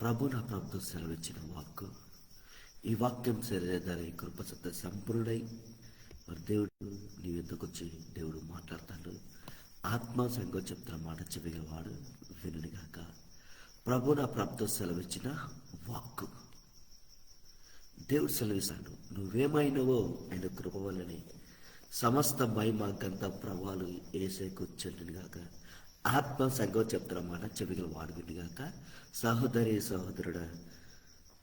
ప్రభు నా ప్రభుత్వం సెలవిచ్చిన వాక్కు, ఈ వాక్యం శరీరధారి కృపసత్త సంపూర్ణై మరి దేవుడు నీ ఎందుకు వచ్చి దేవుడు మాట్లాడతాడు. ఆత్మ సంఘం చెప్తున్న మాట చెవిగలవాడు వినుగాక. ప్రభు నా ప్రభుత్వం సెలవిచ్చిన వాక్కు, దేవుడు సెలవిస్తాడు. నువ్వేమైనవో ఆయన కృప వలని సమస్త మహిమ గంత ప్రభావాలు ఏసేకు చెల్లినగాక. ఆత్మ సంఘం చెప్తున్న మాట చెవిగల వాడు వినిగాక. సహోదరి సహోదరుడా,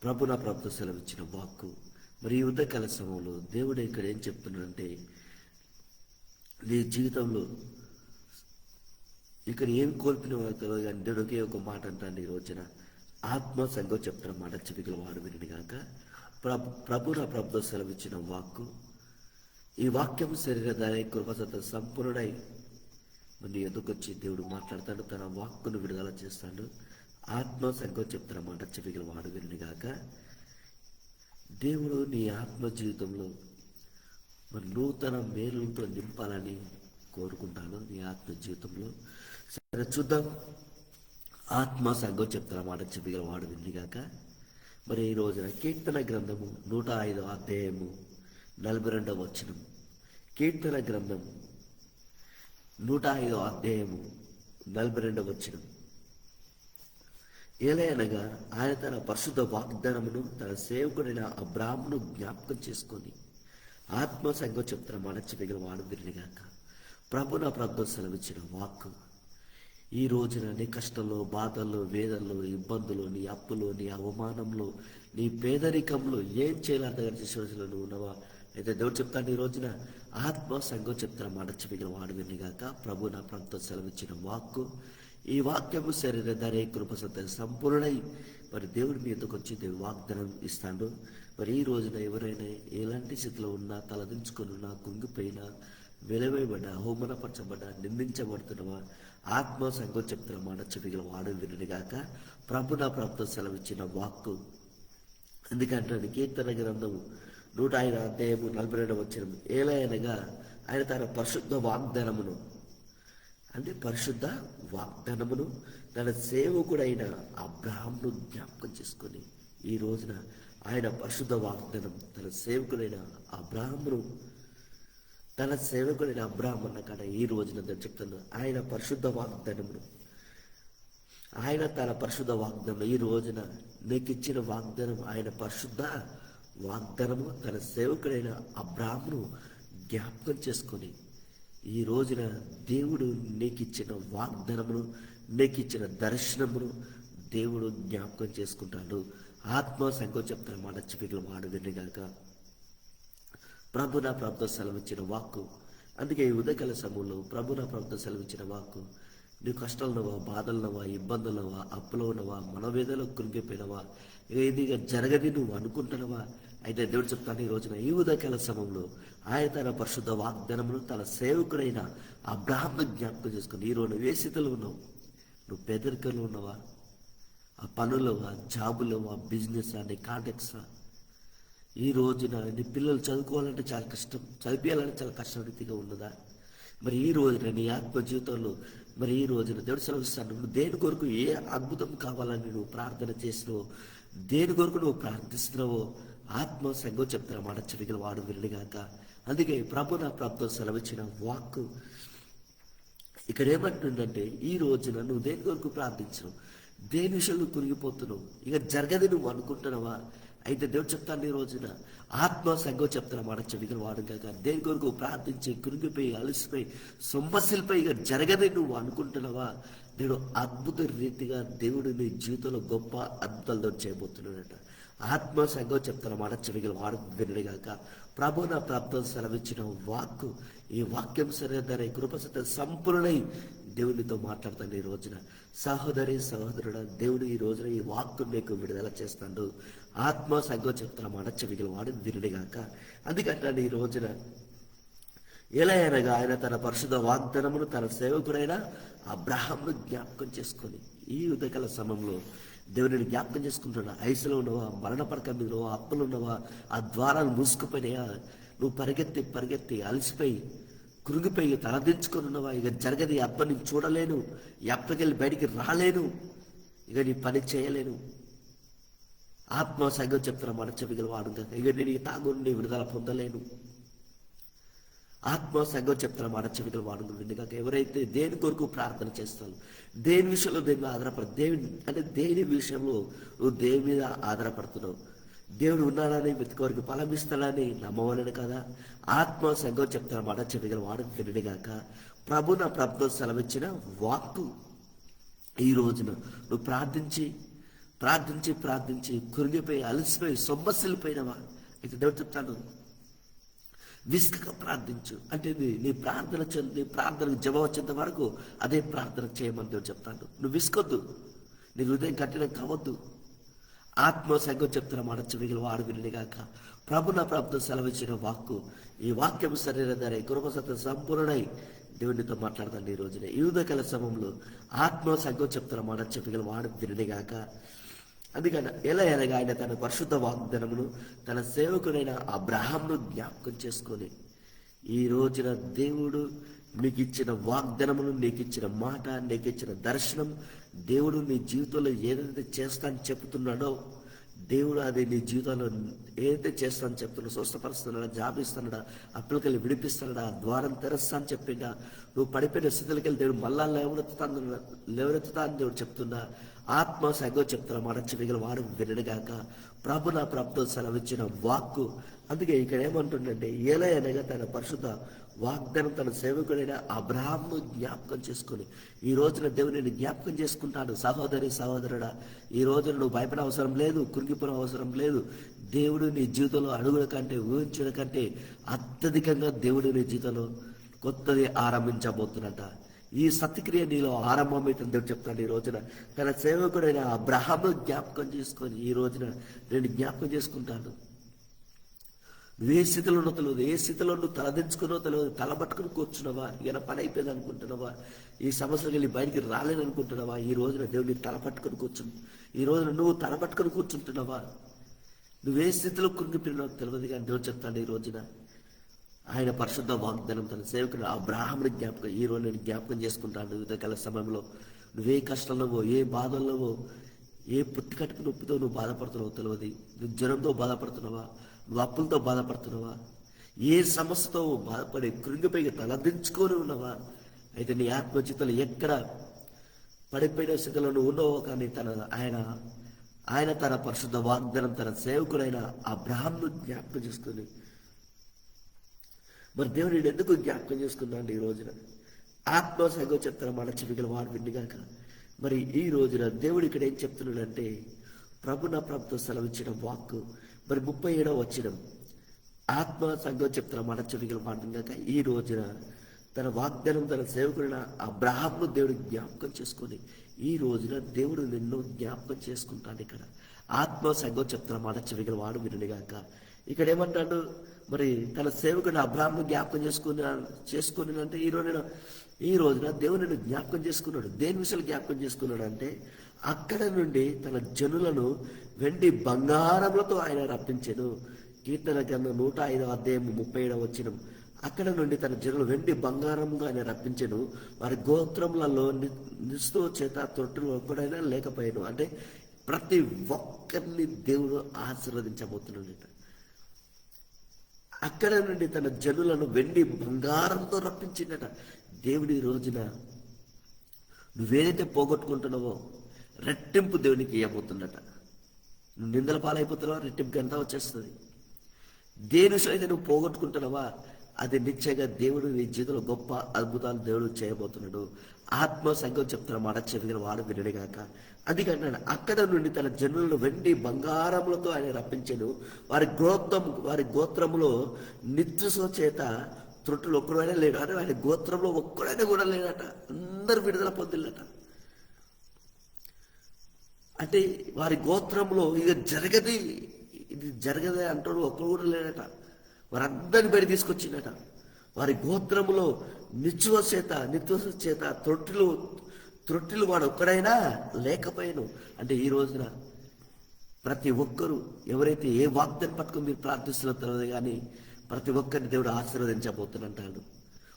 ప్రభు నా ప్రభుత్వం సెలవిచ్చిన వాక్కు మరి ఈ ఉదయకాల సమయంలో దేవుడు ఇక్కడ ఏం చెప్తున్నాడంటే, నీ జీవితంలో ఇక్కడ ఏం కోల్పోయిన కానీ దేవుడు ఒకే ఒక మాట అంటాను. ఈ రోజున ఆత్మ సంఘం చెప్తున్న మాట చెవిగల వాడు వినిగాక. ప్రభు నా ప్రభుత్వం సెలవిచ్చిన వాక్కు, ఈ వాక్యం శరీరధారి కృపసత్త సంపూర్ణుడై నీ ఎదుకొచ్చి దేవుడు మాట్లాడతాడు, తన వాక్కును విడుదల చేస్తాడు. ఆత్మ సంఘం చెప్తున్న మాట చెవిగల వాడు వినిగాక. దేవుడు నీ ఆత్మ జీవితంలో మరి నూతన మేలులతో నింపాలని కోరుకుంటాను. నీ ఆత్మ జీవితంలో సరే చూద్దాం. ఆత్మ సంఘం చెప్తున్న మాట చెవిగల వాడు వినిగాక. మరి ఈ రోజున కీర్తన గ్రంథము 105వ అధ్యాయము 42వ వచనం. కీర్తన గ్రంథము 105వ అధ్యాయము 42వ వచనం. ఏలయనగా ఆయన తన పరిశుద్ధ వాగ్దానమును తన సేవకుడైన అబ్రాహామును జ్ఞాపకం చేసుకొని ఆత్మ సంఘం చెప్తున్న మాట చెవిగల వాడు వినిగాక. ప్రభు నా ప్రభుత్వం సెలవిచ్చిన వాక్కు, ఈ రోజున నీ కష్టంలో, బాధల్లో, వేదల్లో, ఇబ్బందులు, నీ అప్పులో, నీ అవమానంలో, నీ పేదరికంలో ఏం చేయాలంటే నువ్వు ఉన్నవా అయితే దేవుడు చెప్తాను. ఈ రోజున ఆత్మ సంఘం చెప్తున్న మాట చెవిగల వాడు వినిగాక. ప్రభు నా ప్రభుత్వం సెలవిచ్చిన వాక్కు, ఈ వాక్యము శరీరధారి కృపసత్త సంపూర్ణై మరి దేవుడి మీ ఎందుకు వచ్చి దేవుడు వాగ్దానం ఇస్తాడు. మరి ఈ రోజున ఎవరైనా ఎలాంటి స్థితిలో ఉన్నా, తలదించుకొని ఉన్నా, కుంగిపోయినా, వెలవేయబడ్డా, అవమానపరచబడ్డా, నిందించబడుతున్నవా, ఆత్మ సంఘం చెప్తున్న మాట చెవిగల వాడు వినుగాక. ప్రభు నా ప్రభుత్వం సెలవిచ్చిన వాక్కు. ఎందుకంటే కీర్తన గ్రంథము 105వ అధ్యాయము 42వ వచనం. ఏలయనగా ఆయన తన పరిశుద్ధ వాగ్దానమును అంటే పరిశుద్ధ వాగ్దానమును తన సేవకుడైన అబ్రాహామును జ్ఞాపకం చేసుకొని ఈ రోజున ఆయన పరిశుద్ధ వాగ్దానం తన సేవకుడైన అబ్రాహామును అన్న కాడ ఈ రోజున చెప్తాను. ఆయన పరిశుద్ధ వాగ్దానమును ఆయన తన పరిశుద్ధ వాగ్దానం ఈ రోజున నీకు ఇచ్చిన వాగ్దానం, ఆయన పరిశుద్ధ వాగ్దానము తన సేవకుడైన అబ్రాహామును జ్ఞాపకం చేసుకొని ఈ రోజున దేవుడు నీకు ఇచ్చిన వాగ్దానమును, నీకు ఇచ్చిన దర్శనమును దేవుడు జ్ఞాపకం చేసుకుంటాడు. ఆత్మ సంఘం చెప్తున్న మాట చెవిగల వాడు వినిగాక. ప్రభు నా ప్రభుత్వం సెలవిచ్చిన వాక్కు. అందుకే ఈ ఉదయకాల సమయంలో ప్రభు నా ప్రభుత్వం సెలవిచ్చిన వాక్కు, నువ్వు కష్టాలున్నవా, బాధలున్నవా, ఇబ్బందులున్నవా, అప్పులో ఉన్నవా, మనవేదలో కృంగిపోయినవా, ఇది జరగది నువ్వు అనుకుంటున్నావా అయితే దేవుడు చెప్తాను. ఈ రోజున ఈ ఉదయకాల సమయంలో ఆయన తన పరిశుద్ధ వాగ్దానమును తన సేవకుడైన అబ్రాహామును జ్ఞాపకం చేసుకుని ఈ రోజు ఏ స్థితిలో ఉన్నావు, నువ్వు పేదరికంలో ఉన్నవా, ఆ పనులవా, జాబులవా, బిజినెస్ నీ కాంటాక్ట్సా, ఈ రోజున నీ పిల్లలు చదువుకోవాలంటే చాలా కష్టం, చదివించాలంటే చాలా కష్టరీతిగా ఉన్నదా, మరి ఈ రోజున నీ ఆత్మ జీవితంలో మరి ఈ రోజున దేవుడు సెలవిస్తాను. నువ్వు దేని కొరకు ఏ అద్భుతం కావాలని నువ్వు ప్రార్థన చేసినావో, దేని కొరకు నువ్వు ప్రార్థిస్తున్నావో ఆత్మ సంఘం చెప్తున్న మాట చెవిగల వాడు వినగాక. అందుకే ప్రభు నా ప్రభుత్వం సెలవిచ్చిన వాక్కు ఇక్కడ ఏమంటుందంటే, ఈ రోజున నువ్వు దేని కొరకు ప్రార్థించవు, దేని విషయంలో కురిగిపోతున్నావు, ఇక జరగది నువ్వు అనుకుంటున్నావా అయితే దేవుడు చెప్తాను. ఈ రోజున ఆత్మ సంఘం చెప్తున్న మాట చెవిగల వాడు కాక. దేని కొరకు ప్రార్థించి కురిగిపోయి అలసిపోయి సొమ్మసిల్పై ఇక జరగది నువ్వు అనుకుంటున్నావా, దేవుడు అద్భుత రీతిగా దేవుడు నీ జీవితంలో గొప్ప అద్భుతాలతో చేయబోతున్నాడట. ఆత్మ సంఘం చెప్తున్న మాట చెవిగల వాడు వినగాక. ప్రభు నా ప్రాప్తం సెలవిచ్చిన వాక్కు, ఈ వాక్యం శరీరధారి కృపసత్త సంపూర్ణై దేవునితో మాట్లాడుతాను. ఈ రోజున సహోదరి సహోదరుడు, దేవుడు ఈ రోజున ఈ వాక్కు నీకు విడుదల చేస్తాడు. ఆత్మ సంఘం చెప్తున్న మాట చెవిగల వాడు వినగాక. అందుకంటే ఈ రోజున ఎలాగనగా ఆయన తన పరిశుద్ధ వాగ్దానమును తన సేవకుడైన అబ్రాహామును జ్ఞాపకం చేసుకొని ఈ ఉదయకాల సమయంలో దేవుడిని జ్ఞాపకం చేసుకుంటున్నా. ఐసులో ఉన్నవా, మరణ పడక మీద ఉన్నవా, అప్పులు ఉన్నవా, ఆ ద్వారాలు మూసుకుపోయినాయా, నువ్వు పరిగెత్తి అలసిపోయి కృంగిపోయి తలదించుకొని ఉన్నవా, ఇక జరగది అప్పని చూడలేను, ఎప్పటికెళ్ళి బయటికి రాలేను, ఇక నీ పని చేయలేను, ఆత్మ సంఘం చెప్తున్న మాట చెప్పగల వాడు కాక. ఇక నేను ఈ తాగు నుండి విడుదల పొందలేను. ఆత్మ సంఘం చెప్తున్న మాట చెవికలు వాడుకుంటుంది కాక. ఎవరైతే దేని కొరకు ప్రార్థన చేస్తారో, దేని విషయంలో దేని మీద ఆధారపడ, దేవుని అంటే దేని విషయంలో నువ్వు దేవుని మీద ఆధారపడుతున్నావు, దేవుడు ఉన్నాడని వెతుకోరికి ఫలమిస్తాడని నమ్మవాలని కదా. ఆత్మ సంఘం చెప్తున్న మాట చెవికలు వాడుకుంటుంది కాక. ప్రభు నా ప్రభుత్వం సెలవిచ్చిన వాక్కు ఈ రోజున నువ్వు ప్రార్థించి ప్రార్థించి ప్రార్థించి కురిగిపోయి అలసిపోయి సొమ్మసిల్లిపోయినవా అయితే దేవుడు చెప్తాను, విసుకగా ప్రార్థించు. అంటే నీ ప్రార్థనకు జవాబు వచ్చేంత వరకు అదే ప్రార్థన చేయమని దేవుడు చెప్తాను. నువ్వు విసుకొద్దు, నీ హృదయం కఠినం కావద్దు. ఆత్మ సంఘం చెప్తున్న మాట చెవిగల వాడు వినిగాక. ప్రభు నా ప్రభుత్వం సెలవిచ్చిన వాక్కు, ఈ వాక్యం శరీరధారై కృపసత్వ సంపూర్ణై దేవునితో మాట్లాడతాను ఈ రోజున. ఈ ఉదయకాల సమయంలో ఆత్మ సంఘం చెప్తున్న మాట చెవిగల వాడు వినిగాక. అందుకని ఎలాగ ఆయన తన పరిశుద్ధ వాగ్దానమును తన సేవకుడైన అబ్రహామును జ్ఞాపకం చేసుకొని, ఈ రోజున దేవుడు నీకు ఇచ్చిన వాగ్దానమును, నీకు ఇచ్చిన మాట, నీకు ఇచ్చిన దర్శనం, దేవుడు నీ జీవితంలో ఏదైతే చేస్తానని చెప్తున్నాడో, దేవుడు అది నీ జీవితంలో ఏదైతే చేస్తానని చెప్తున్నాడో, స్వస్థపరుస్తున్నాడా, జాబ్ ఇస్తున్నాడా, అప్పులకెళ్ళి విడిపిస్తున్నాడా, ద్వారం తెరస్తా అని చెప్పిండా, నువ్వు పడిపోయిన స్థితిలోకి దేవుడు మళ్ళా లేవనెత్తుతా అని దేవుడు చెప్తున్నా. ఆత్మ సంఘం చెప్తున్న మాట చెవిగల వాడు వినడుగాక. ప్రభు నా ప్రభుత్వం సెలవిచ్చిన వాక్కు. అందుకే ఇక్కడ ఏమంటుండంటే, ఏలయనగా తన పరిశుద్ధ వాగ్దానం తన సేవకుడైన అబ్రహామును జ్ఞాపకం చేసుకుని, ఈ రోజున దేవుని జ్ఞాపకం చేసుకుంటాడు. సహోదరి సహోదరుడా, ఈ రోజున నువ్వు భయపడే అవసరం లేదు, కురిగిపోయిన అవసరం లేదు. దేవుడు నీ జీవితంలో అడుగుల కంటే, ఊహించడం కంటే అత్యధికంగా దేవుడు నీ జీవితంలో కొత్తది ఆరంభించబోతున్నట. ఈ సత్క్రియ నీలో ఆరంభమైతే దేవుడు చెప్తాడు. ఈ రోజున తన సేవకుడైన అబ్రహామును జ్ఞాపకం చేసుకొని, ఈ రోజున నేను జ్ఞాపకం చేసుకుంటాను. నువ్వు ఏ స్థితిలో ఉన్నో తెలియదు, ఏ స్థితిలో నువ్వు తలదించుకున్నో తెలియదు, తలబట్టుకుని కూర్చున్నావా, ఏదైనా పని అయిపోయింది అనుకుంటున్నావా, ఈ సమస్యకి వెళ్ళి బయటికి రాలేని అనుకుంటున్నావా, ఈ రోజున దేవుడిని తలపట్టుకుని కూర్చుని, ఈ రోజున నువ్వు తలపట్టుకుని కూర్చుంటున్నావా, నువ్వే స్థితిలో కుంగిపోయినావు తెలియదు. కానీ దేవుడు చెప్తాడు, ఈ రోజున ఆయన పరిశుద్ధ వాగ్దానం తన సేవకుడు అబ్రహాముని జ్ఞాపకం ఈ రోజు నేను జ్ఞాపకం చేసుకుంటాను. ఉదయకాల సమయంలో నువ్వే కష్టంలోవో, ఏ బాధల్లోవో, ఏ పుట్టికట్టుకు నొప్పితో నువ్వు బాధపడుతున్నావో తెలియదు. నువ్వు జ్వరంతో బాధపడుతున్నావా, నువ్వు అప్పులతో బాధపడుతున్నావా, ఏ సమస్యతో బాధపడి కృంగిపోయి తలదించుకొని ఉన్నావా, అయితే నీ ఆత్మచిత్తలు ఎక్కడ పడిపోయిన స్థితిలో నువ్వు ఉన్నావో, కానీ ఆయన తన పరిశుద్ధ వాగ్దానం తన సేవకుడైన అబ్రహామును జ్ఞాపకం చేసుకుని, మరి దేవుని ఎందుకు జ్ఞాపకం చేసుకున్నాడు ఈ రోజున? ఆత్మ సంఘం చెప్తారు మాట చెవిగల వాడు విండిగాక. మరి ఈ రోజున దేవుడు ఇక్కడ ఏం చెప్తున్నాడంటే, ప్రభు నా ప్రభుత్వం సెలవిచ్చిన వాక్కు మరి 37వ వచనం, ఆత్మ సంఘం చెప్తున్న మాట చెవిగల వాడుగాక. ఈ రోజున తన వాగ్దానం తన సేవకుడైన అబ్రహామును దేవుడు జ్ఞాపకం చేసుకొని, ఈ రోజున దేవుడు నిన్ను జ్ఞాపకం చేసుకుంటాడు. ఇక్కడ ఆత్మ సంఘం చెప్తున్న మాట చెవిగల వాడు వినగాక. ఇక్కడ ఏమంటాడు, మరి తన సేవకుడు అబ్రహామును జ్ఞాపకం చేసుకుని అంటే ఈ రోజున దేవుని జ్ఞాపకం చేసుకున్నాడు. దేని విషయాలు జ్ఞాపకం చేసుకున్నాడు అంటే, అక్కడ నుండి తన జనులను వెండి బంగారములతో ఆయన రప్పించెను. కీర్తన గ్రంథం 105వ అధ్యాయం 37వ వచనం. అక్కడ నుండి తన జనులు వెండి బంగారంగా ఆయన రప్పించెను. వారి గోత్రములలో నిస్తు చేత తొట్టులు ఒక్కడైనా లేకపోయాను. అంటే ప్రతి ఒక్కరిని దేవుడు ఆశీర్వదించబోతున్నాడు. అక్కడ నుండి తన జనులను వెండి బంగారంతో రప్పించిందట. దేవుడి రోజున నువ్వేదైతే పోగొట్టుకుంటున్నావో రెట్టింపు దేవునికి ఇవ్వబోతుందట. నువ్వు నిందల పాలైపోతున్నావా, రెట్టింపు ఎంత వచ్చేస్తుంది. దేని విషయం అయితే నువ్వు పోగొట్టుకుంటున్నావా, అది నిశ్చయంగా దేవుడు నీ జీవితంలో గొప్ప అద్భుతాలు దేవుడు చేయబోతున్నాడు. ఆత్మ సంఘం చెప్తున్న మాట చెవిగిన వాడు వినడిగాక. అందుకంటాడు, అక్కడ నుండి తన జనులను వెండి బంగారములతో ఆయన రప్పించెను. వారి గోత్రములో నిత్యసో చేత త్రుట్టులు ఒక్కడైనా లేడు. అంటే ఆయన గోత్రంలో ఒక్కడైనా కూడా లేడట. అందరు విడుదల పొందిల్లట. అంటే వారి గోత్రంలో ఇది జరగదే అంటాడు ఒక్కడు కూడా లేడట. వారందరిని బయట తీసుకొచ్చిందట. వారి గోత్రములో నిత్యస చేత త్రొట్టిలు వాడు ఒక్కడైనా లేకపోయాను. అంటే ఈ రోజున ప్రతి ఒక్కరూ ఎవరైతే ఏ వాగ్దాన్ని పట్టుకుని మీరు ప్రార్థిస్తున్నారో తెలియదు, కానీ ప్రతి ఒక్కరిని దేవుడు ఆశీర్వదించబోతున్నంటాడు.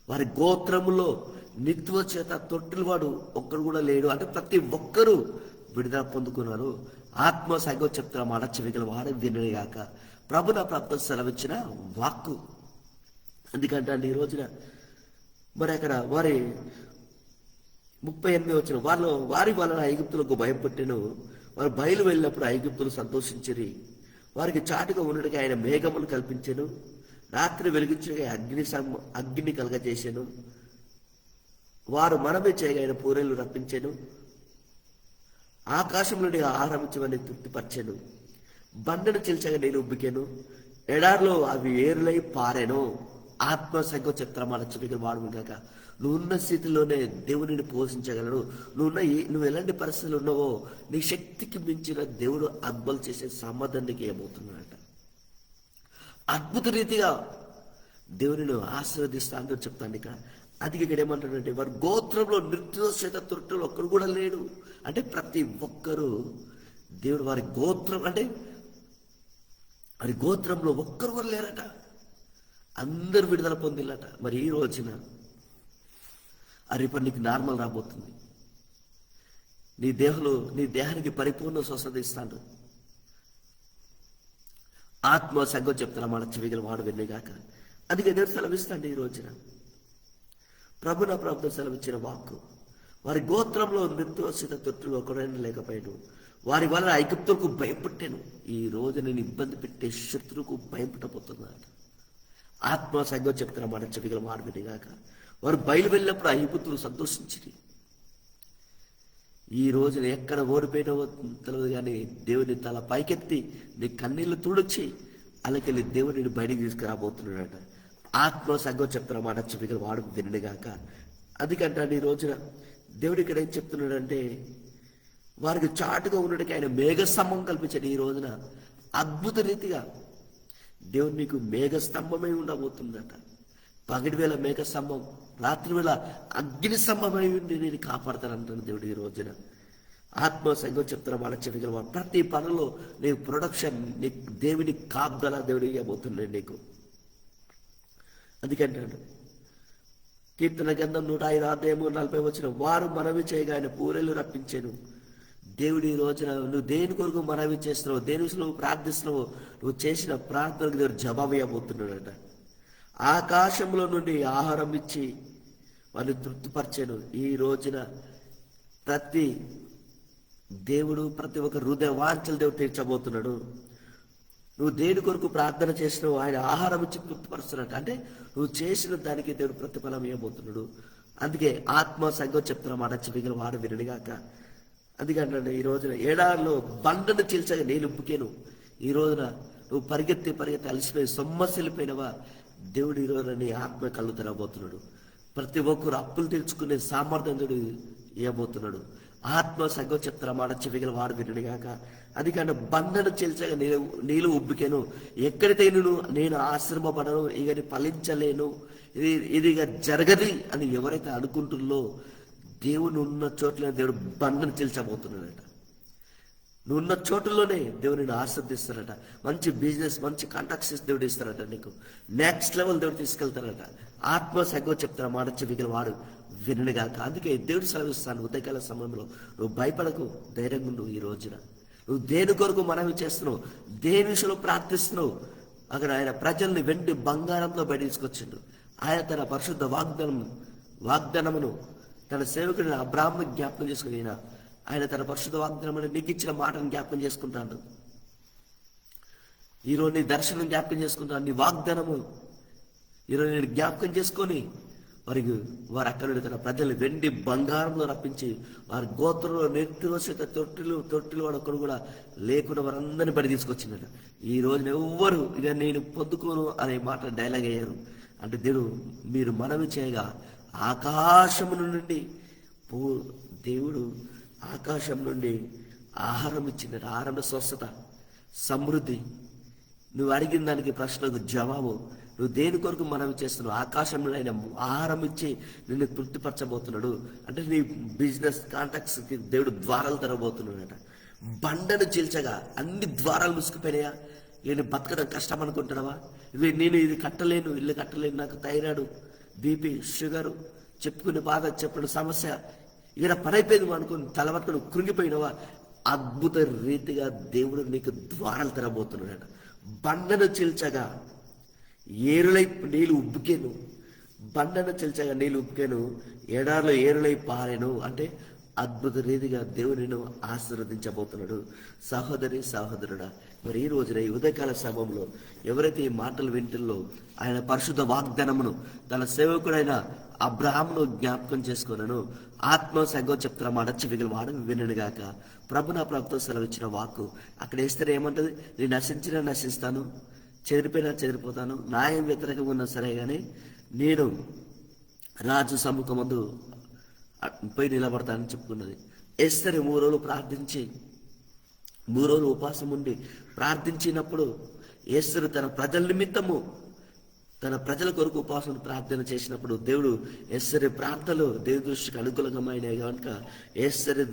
వారి గోత్రములో నిత్వ చేత తొట్టిలు వాడు ఒక్కడు కూడా లేడు. అంటే ప్రతి ఒక్కరూ విడుదల పొందుకున్నారు. ఆత్మ సంగో చెప్తున్న మాట చెవిగల వాడు వినగాక. ప్రభు నా ప్రాప్తం సెలవిచ్చిన వాక్కు. ఎందుకంటే అండి ఈ రోజున మరి అక్కడ వారి 38 వచ్చిన వారి వలన ఐగుప్తులకు భయపెట్టెను. వారు బయలు వెళ్ళినప్పుడు ఐగుప్తులు సంతోషించిరి. వారికి చాటుగా ఉండడానికి ఆయన మేఘములు కల్పించెను. రాత్రి వెలిగించగా అగ్ని కలగజేసాను. వారు మనమే చేయగా ఆయన పూరేలు రప్పించెను. ఆకాశం నుండి ఆహారం ఇచ్చమని తృప్తిపరచెను. బండను చిల్చగా నేను ఉబ్బికెను. ఎడారిలో అవి ఏరులై పారెను. ఆత్మ సంఘం చెప్తామని చెప్పి వాడు కాక. నువ్వు ఉన్న స్థితిలోనే దేవుడిని పోషించగలడు. నువ్వు ఎలాంటి పరిస్థితులు ఉన్నావో నీ శక్తికి మించిన దేవుడు అద్భుతాలు చేసే సామర్థ్యానికి ఏమవుతున్నాడట. అద్భుత రీతిగా దేవుని ఆశీర్వదిస్తా అని చెప్తాను. ఇక అది ఇక్కడ ఏమంటాడంటే వారి గోత్రంలో నిర్దోషత తొట్టులు ఒక్కరు కూడా లేడు. అంటే ప్రతి ఒక్కరూ దేవుడు వారి గోత్రం అంటే వారి గోత్రంలో ఒక్కరు కూడా లేరట. అందరు విడుదల పొందిల్లట. మరి ఈ రోజున రేపు నీకు నార్మల్ రాబోతుంది. నీ దేహానికి పరిపూర్ణ స్వస్థత ఇస్తాడు. ఆత్మ సంఘం చెప్తున్నా మన చెవిగల వాడు విన్నగాక. అందుకే దేవుడు సెలవిస్తాండి ఈ రోజున. ప్రభు నా ప్రభుత్వం సెలవిచ్చిన వాక్కు. వారి గోత్రంలో నిర్దోషిత తొట్టులు ఒకరైనా లేకపోయాడు. వారి వల్ల ఐగుప్తులకు భయపెట్టాను. ఈ రోజు నేను ఇబ్బంది పెట్టే శత్రువుకు భయపెట్టబోతున్నాడు. ఆత్మ సంఘం చెప్తున్నా మన చెవిగల వాడు విన్నగాక. వారు బయలు వెళ్ళినప్పుడు ఐగుప్తులు సంతోషించి. ఈ రోజున ఎక్కడ ఓడిపోయినవో తెలియదు కానీ దేవుని తల పైకెత్తి నీ కన్నీళ్లు తుడిచి అలాకెళ్ళి దేవుడిని బయటికి తీసుకురాబోతున్నాడట. ఆత్మ సంఘం చెప్తున్న మాట చెవిగల వాడు వినగాక. అందుకంటే ఈ రోజున దేవుడు ఇక్కడ ఏం చెప్తున్నాడంటే వారికి చాటుగా ఉండడానికి ఆయన మేఘస్తంభం కల్పించాడు. ఈ రోజున అద్భుత రీతిగా దేవుడు నీకు మేఘస్తంభమై ఉండబోతుందట. పగటి వేళ మేఘస్తంభం, రాత్రి వేళ అగ్ని స్తంభమై ఉండి నేను కాపాడతానంటాను దేవుడు ఈ రోజున. ఆత్మ సంఘం చెప్తున్న మాట చెవిగల ప్రతి పనిలో నీ ప్రొడక్షన్ నీ దేవుని కాపుదల దేవుడు ఇవ్వబోతున్నాడు నీకు. అందుకంటాడు కీర్తన గ్రంథం 105 అధ్యాయము 40 వచ్చిన వారు మనవి చేయగా ఆయన పూరేలు రప్పించాను. దేవుడు ఈ రోజున నువ్వు దేని కొరకు మనవి చేస్తున్నావు, దేని విషయంలో నువ్వు ప్రార్థిస్తున్నావు, నువ్వు చేసిన ప్రార్థనకు దేవుడు జవాబు ఇవ్వబోతున్నాడట. ఆకాశంలో నుండి ఆహారం ఇచ్చి వారిని తృప్తిపరిచాను. ఈ రోజున ప్రతి ఒక్క హృదయ వాంఛలు దేవుడు తీర్చబోతున్నాడు. నువ్వు దేని కొరకు ప్రార్థన చేసినావు ఆయన ఆహారం ఇచ్చి తృప్తిపరుస్తున్నాడు. అంటే నువ్వు చేసిన దానికి దేవుడు ప్రతిఫలం ఇవ్వబోతున్నాడు. అందుకే ఆత్మ సంఘం చెప్తున్న మాట చెవిగల వాడు వినగాక. అందుకంటే ఈ రోజున ఏడాదిలో బండను చీల్చగా నేను ఉబ్బుకేను. ఈ రోజున నువ్వు పరిగెత్తి అలసిపోయి సొమ్మసిల్లిపోయినవా దేవుడు ఈ రోజున నీ ఆత్మ కళ్ళు తెరవబోతున్నాడు. ప్రతి ఒక్కరు అప్పులు తెచ్చుకునే సామర్థ్యం దేవుడు ఇవ్వబోతున్నాడు. ఆత్మ సంఘం చెప్తున్న మాట చెవిగల వాడు వినగాక. అందుకని బండను చీల్చగా నీళ్ళు ఉబ్బికేను. ఎక్కడైతే నేను ఆశ్రమపడను, ఇక ఫలించలేను, ఇది ఇక జరగది అని ఎవరైతే అనుకుంటుల్లో దేవుని ఉన్న చోట్ల దేవుడు బండను చీల్చబోతున్నాడట. నువ్వు ఉన్న చోటులోనే దేవుడిని ఆశ్రదిస్తారట. మంచి బిజినెస్, మంచి కాంటాక్ట్స్ దేవుడు ఇస్తారట. నీకు నెక్స్ట్ లెవెల్ దేవుడు తీసుకెళ్తారట. ఆత్మ సంఘం చెప్తారా మాట చెవిగల వాడు వినగాక. అందుకే దేవుడు సెలవిస్తాను ఉదయకాల సమయంలో నువ్వు భయపడకు, ధైర్యంగా నువ్వు ఈ రోజున నువ్వు దేని కొరకు మనవి చేస్తున్నావు, దేని విషయంలో ప్రార్థిస్తున్నావు. అక్కడ ఆయన ప్రజల్ని వెండి బంగారంతో బయట తీసుకొచ్చిండు. ఆయన తన పరిశుద్ధ వాగ్దానమును తన సేవకుడిని అబ్రాహామును జ్ఞాపకం చేసుకుని ఆయన తన పరిశుద్ధ వాగ్దానమును నీకు ఇచ్చిన మాటను జ్ఞాపకం చేసుకుంటాడు. ఈరోజు నీ దర్శనం జ్ఞాపకం చేసుకుంటాను, నీ వాగ్దానము ఈరోజు నేను జ్ఞాపకం చేసుకొని వారు అక్కడ తన ప్రజల్ని వెండి బంగారంలో రప్పించి వారి గోత్రంలో నిర్దోషిత తొట్టిలు వాడు ఒక్కడు కూడా లేకుండా వారందరినీ బడి తీసుకొచ్చిందట. ఈ రోజున ఎవ్వరు ఇక నేను పొద్దుకోను అనే మాట డైలాగ్ అయ్యారు. అంటే మీరు మనవి చేయగా ఆకాశము నుండి దేవుడు ఆకాశం నుండి ఆహారం ఇచ్చిందట. ఆహారం స్వస్థత, సమృద్ధి. నువ్వు అడిగిన దానికి ప్రశ్నకు జవాబు. నువ్వు దేని కొరకు మనవి చేస్తున్నావు, ఆకాశం నుండి ఆయన ఆహారం ఇచ్చి నిన్ను తృప్తిపరచబోతున్నాడు. అంటే నీ బిజినెస్ కాంటాక్ట్స్కి దేవుడు ద్వారాలు తెరవబోతున్నాడట. బండను చీల్చగా అన్ని ద్వారాలు ముసుకుపోయినాయా? నేను బతకడం కష్టం అనుకుంటున్నావా? నేను ఇది కట్టలేను, ఇల్లు కట్టలేను, నాకు థైరాయిడ్, బీపీ, షుగరు, చెప్పుకునే బాధ, చెప్పిన సమస్య ఇక్కడ పనైపోయింది అనుకుని తలవట్టును కృంగిపోయినవా? అద్భుత రీతిగా దేవుడు నీకు ద్వారాలు తెరబోతున్నాడు. బండను చీల్చగా ఏరులై నీళ్ళు ఉబ్బుకేను, బండను చీల్చగా నీళ్ళు ఉబ్బుకేను, ఎడారిలో ఏరులై పారెను. అంటే అద్భుత రీతిగా దేవుడిని ఆశీర్వదించబోతున్నాడు. సహోదరి సహోదరుడా, మరి ఈ రోజున ఈ ఉదయకాల సమయంలో ఎవరైతే ఈ మాటలు వింటుల్లో ఆయన పరిశుద్ధ వాగ్దానమును తన సేవకుడైన అబ్రహామును జ్ఞాపకం చేసుకున్నాను, ఆత్మ సంగో చెప్తున్న మాట చెవిగల వాడు వినను గాక. ప్రభు నా ప్రభుతో సెలవిచ్చిన వాక్కు అక్కడ వేస్తే ఏమంటది? నేను నశించినా నశిస్తాను, చెదిరిపోయినా చెదిరిపోతాను, న్యాయం వ్యతిరేకంగా ఉన్నా సరే కానీ నేను రాజు సముఖమందు పోయి నిలబడతానని చెప్పుకున్నది. ఎస్తరు 3 రోజులు ప్రార్థించి 3 రోజులు ఉపవాసం ఉండి ప్రార్థించినప్పుడు ఎస్తరు తన ప్రజల నిమిత్తము తన ప్రజల కొరకు ఉపవాసం ప్రార్థన చేసినప్పుడు దేవుడు ఎస్తరు ప్రార్థనలు దేవుడి దృష్టికి అనుకూలంగా కనుక ఎస్తరు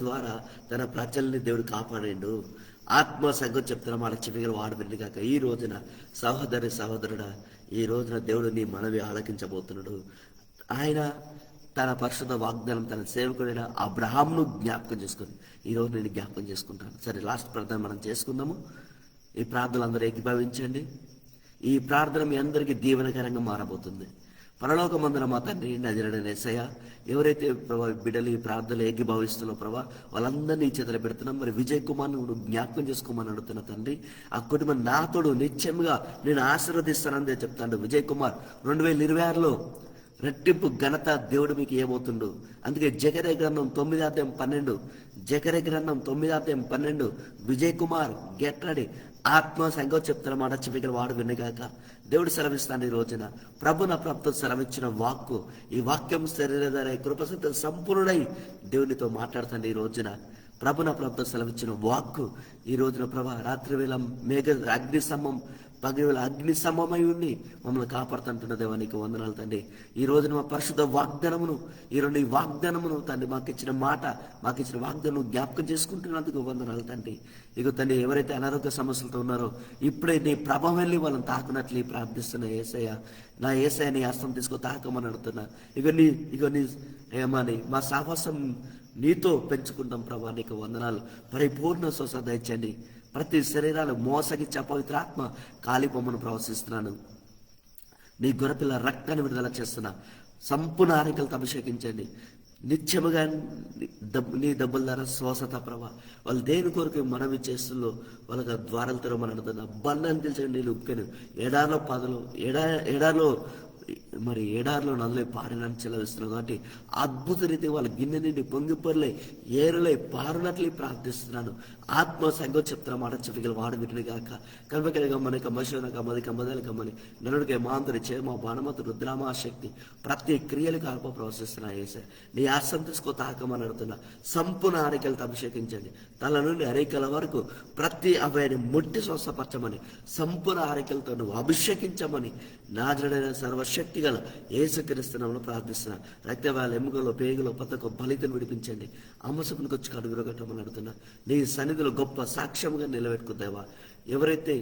ద్వారా తన ప్రజల్ని దేవుడు కాపాడాడు. ఆత్మ సంగం చెప్తున్న మాట చెవిగల వాడు వెళ్ళిగాక. ఈ రోజున సహోదరి సహోదరుడా, ఈ రోజున దేవుడు నీ మనవి ఆలకించబోతున్నాడు. ఆయన తన పరిశుద్ధ వాగ్దానం తన సేవకుడైన అబ్రహామును జ్ఞాపకం చేసుకుని ఈరోజు నేను జ్ఞాపకం చేసుకుంటాను. సరే, లాస్ట్ ప్రార్థన మనం చేసుకుందాము. ఈ ప్రార్థనలు అందరూ ఏకీభవించండి. ఈ ప్రార్థన మీ అందరికీ దీవెనకరంగా మారబోతుంది. పరలోకమందున మా తండ్రి నజరేయుడైన యేసయ్య, ఎవరైతే ప్రభా బిడ్డలు ఈ ప్రార్థనలు ఏకీభవిస్తున్నారో ప్రభా వాళ్ళందరినీ చేతులు పెడుతున్నాం. మరి విజయ్ కుమార్ నువ్వు జ్ఞాపకం చేసుకోమని అడుగుతున్నా తండ్రి. ఆ కుటుంబం నాతోడు నిత్యంగా నేను ఆశీర్వదిస్తానని చెప్తాను. విజయ్ కుమార్ 2026లో రెట్టింపు ఘనత దేవుడు మీకు ఏమవుతుండు. అందుకే జకర్యా గ్రంథం 9:12, జకర్యా గ్రంథం 9:12, విజయ్ కుమార్ గెట్ రెడీ, ఆత్మ సంగం చెప్తున్న మాట చెవిగల వాడు వినగాక. దేవుడు సెలవిస్తాను ఈ రోజున. ప్రభు నా ప్రభుత్వం సెలవిచ్చిన వాక్కు, ఈ వాక్యం శరీరధార కృపసంత సంపూర్ణుడై దేవునితో మాట్లాడుతాను ఈ రోజున. ప్రభు నా ప్రభుత్వం సెలవిచ్చిన వాక్కు ఈ రోజున ప్రభా రాత్రి వేళ అగ్ని స్తంభం, పగటివేళ అగ్ని స్తంభమై ఉండి మమ్మల్ని కాపాడుతుంటున్న దేవానికి వందనాలు తండ్రి. ఈ రోజున మా పరిశుద్ధ వాగ్దానమును ఈ వాగ్దానమును తండ్రి మాకు ఇచ్చిన మాట, మాకు ఇచ్చిన వాగ్దానం జ్ఞాపకం చేసుకుంటున్నందుకు వందనాలు తండ్రి. ఇక తండ్రి ఎవరైతే అనారోగ్య సమస్యలతో ఉన్నారో ఇప్పుడే నీ ప్రభావం వెళ్ళి వాళ్ళని తాకునట్లు ప్రార్థిస్తున్న యేసయ్య, నా యేసయ్య నీ హస్తం తీసుకో తాకమని అడుగుతున్నా. ఇక నీ ఏమని మా సాహసం నీతో పెంచుకుంటాం ప్రభా, నీకు వందనాలు. పరిపూర్ణ స్వస్థత దయచేయండి. ప్రతి శరీరాలు మోసగిచ్చే పవిత్రాత్మ కాలిపొమ్మను ప్రవశిస్తున్నాను. నీ గొర్రెపిల్ల రక్తాన్ని విడుదల చేస్తున్నా. సంపూర్ణ ఆరోగ్యాలతో అభిషేకించండి. నిత్యముగా నీ డబ్బుల ద్వారా స్వస్థత ప్రభా. వాళ్ళు దేని కొరకు మనవి చేస్తుల్లో వాళ్ళకి ద్వారాలు తెరవమని అడుగుతున్నా. బండాన్ని తెలిసిన నీళ్ళు ఉప్పెను, ఎడారిలో నదులై పారినని చెలవిస్తున్నావు. కాబట్టి అద్భుత రీతి వాళ్ళ గిన్నె నుండి పొంగిపొరలై ఏరులై పారినట్లు ప్రార్థిస్తున్నాను. ఆత్మ సంగం చెప్తున్న మాట చెవిగల వాడు విని గాక. కనపకలి గమ్మని కమ్మశివన కమ్మది కమ్మదల కమ్మని నరుడికి మాంతరి చేమ బాణమత రుద్రామా శక్తి ప్రతి క్రియలకు ఆల్ప ప్రవశిస్తున్నా. వేసే నీ ఆశం తీసుకో తాకమని అడుగుతున్నా. సంపూర్ణ ఆరికలతో అభిషేకించండి. తల నుండి అరికల వరకు ప్రతి అభయాన్ని ముట్టి స్వస్థపరచమని, సంపూర్ణ ఆరికలతో నువ్వు అభిషేకించమని నాజరుడైన సర్వశక్తి గల యేసుక్రీస్తునామములో ప్రార్థిస్తున్నా. రక్తవాళ్ళ ఎముకలో పేగులో పతకు బలితను విడిపించండి. అమ్మసపునికి వచ్చి కడుగు విరగట్టమని అడుగుతున్నా. నీ సన్నిధిలో గొప్ప సాక్ష్యముగా నిలబెట్టుకుందావా. ఎవరైతే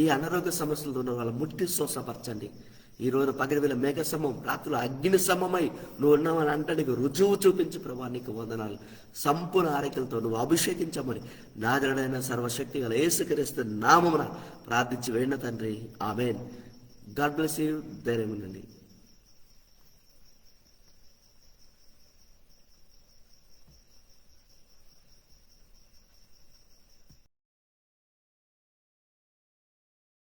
ఈ అనారోగ్య సమస్యలతో ఉన్నారో వాళ్ళ ముట్టి స్వస్థపరచండి. ఈ రోజు పగటివేళ మేఘ సమం, రాత్రులు అగ్ని సమమై నువ్వు ఉన్నావని అంటే నీకు రుజువు చూపించి ప్రభా నీకు వందనాలు. సంపూర్ణ ఆరోగ్యాలతో నువ్వు అభిషేకించమని నాజరుడైన సర్వశక్తి గల యేసుక్రీస్తు నామమున ప్రార్థించి వేడిన తండ్రి, ఆమేన్. God bless you. ధైర్యం ఉండండి.